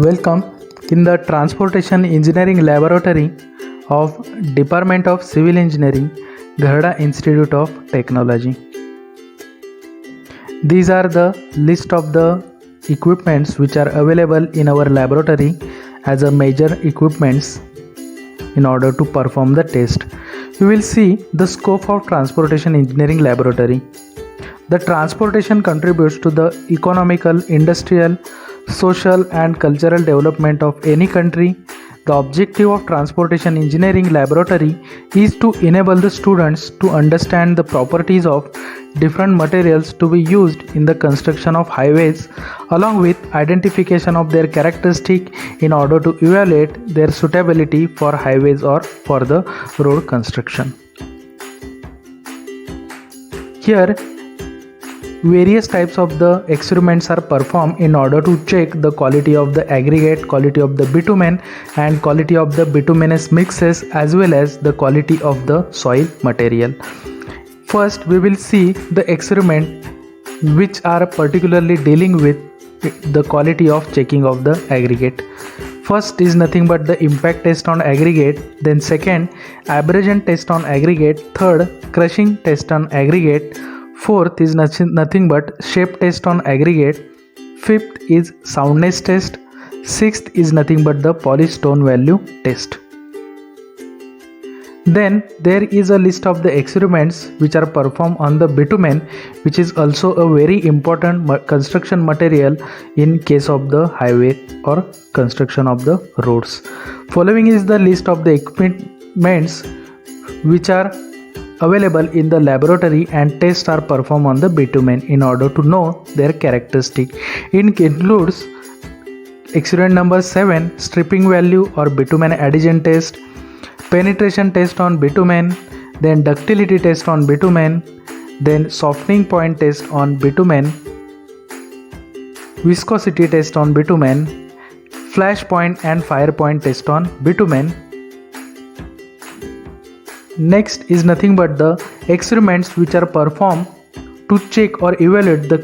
Welcome in the Transportation Engineering Laboratory of Department of Civil Engineering, Gharda Institute of Technology. These are the list of the equipments which are available in our laboratory as a major equipments in order to perform the test. We will see the scope of Transportation Engineering Laboratory. The transportation contributes to the economical, industrial, social and cultural development of any country. The objective of Transportation Engineering Laboratory is to enable the students to understand the properties of different materials to be used in the construction of highways, along with identification of their characteristic in order to evaluate their suitability for highways or for the road construction. Here various types of the experiments are performed in order to check the quality of the aggregate, quality of the bitumen and quality of the bituminous mixes as well as the quality of the soil material. First we will see the experiment which are particularly dealing with the quality of checking of the aggregate. First is nothing but the impact test on aggregate, then second abrasion test on aggregate, third crushing test on aggregate, fourth is nothing but shape test on aggregate, fifth is soundness test, sixth is nothing but the polish stone value test. Then there is a list of the experiments which are performed on the bitumen, which is also a very important construction material in case of the highway or construction of the roads. Following is the list of the equipments which are available in the laboratory and tests are performed on the bitumen in order to know their characteristic. It includes experiment number 7, stripping value or bitumen adhesion test, penetration test on bitumen, then ductility test on bitumen, then softening point test on bitumen, viscosity test on bitumen, flash point and fire point test on bitumen. Next is nothing but the experiments which are performed to check or evaluate the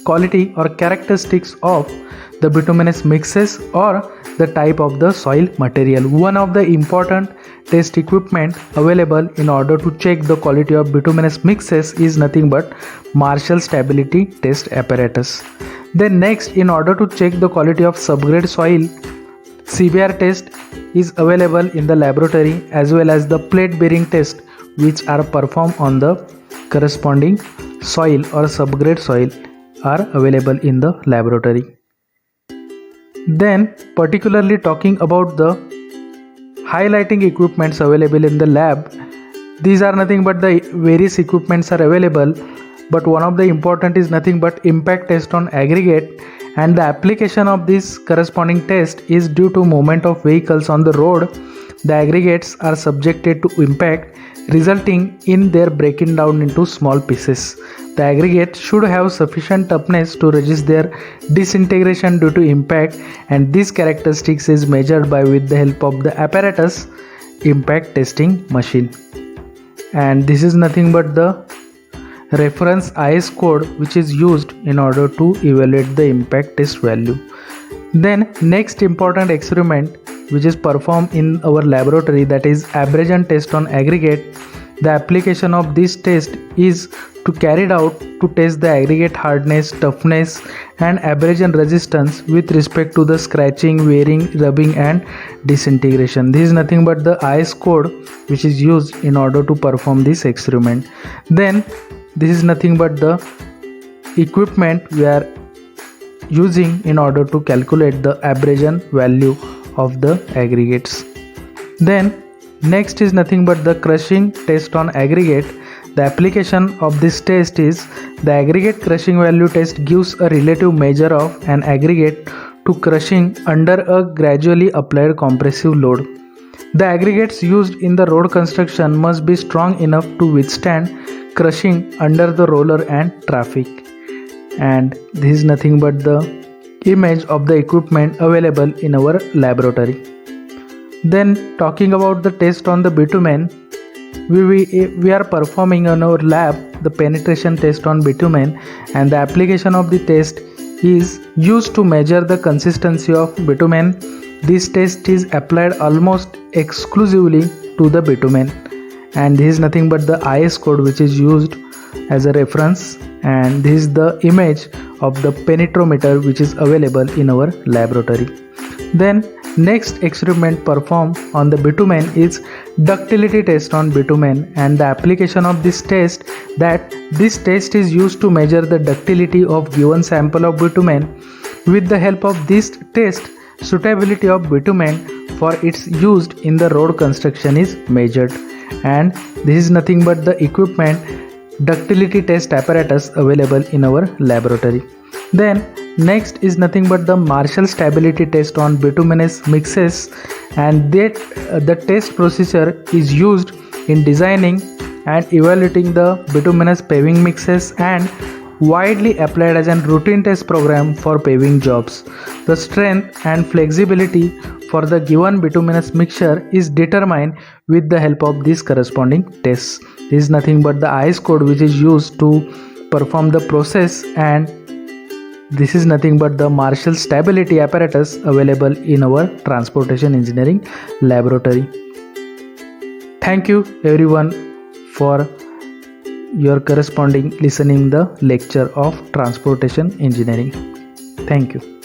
quality or characteristics of the bituminous mixes or the type of the soil material. One of the important test equipment available in order to check the quality of bituminous mixes is nothing but Marshall stability test apparatus. Then next, in order to check the quality of subgrade soil, CBR test is available in the laboratory as well as the plate bearing test which are performed on the corresponding soil or subgrade soil are available in the laboratory. Then particularly talking about the highlighting equipments available in the lab, these are nothing but the various equipments are available, but one of the important is nothing but impact test on aggregate, and the application of this corresponding test is due to movement of vehicles on the road. The aggregates are subjected to impact, resulting in their breaking down into small pieces. The aggregate should have sufficient toughness to resist their disintegration due to impact, and this characteristics is measured by with the help of the apparatus impact testing machine. And this is nothing but the reference IS code which is used in order to evaluate the impact test value. Then next important experiment which is performed in our laboratory, that is abrasion test on aggregate. The application of this test is to carried out to test the aggregate hardness, toughness and abrasion resistance with respect to the scratching, wearing, rubbing and disintegration. This is nothing but the IS code which is used in order to perform this experiment. Then this is nothing but the equipment we are using in order to calculate the abrasion value of the aggregates. Then next is nothing but the crushing test on aggregate. The application of this test is the aggregate crushing value test gives a relative measure of an aggregate to crushing under a gradually applied compressive load. The aggregates used in the road construction must be strong enough to withstand crushing under the roller and traffic. And this is nothing but the image of the equipment available in our laboratory. Then talking about the test on the bitumen, we are performing in our lab the penetration test on bitumen, and the application of the test is used to measure the consistency of bitumen. This test is applied almost exclusively to the bitumen, and this is nothing but the IS code which is used as a reference, and this is the image of the penetrometer which is available in our laboratory. Then next experiment performed on the bitumen is ductility test on bitumen, and the application of this test is used to measure the ductility of given sample of bitumen. With the help of this test, suitability of bitumen for its use in the road construction is measured, and this is nothing but the equipment ductility test apparatus available in our laboratory. Then next is nothing but the Marshall stability test on bituminous mixes, and the test procedure is used in designing and evaluating the bituminous paving mixes and widely applied as a routine test program for paving jobs. The strength and flexibility for the given bituminous mixture is determined with the help of these corresponding tests. This is nothing but the IS code which is used to perform the process, and this is nothing but the Marshall stability apparatus available in our transportation engineering laboratory. Thank you everyone for your corresponding listening the lecture of transportation engineering. Thank you.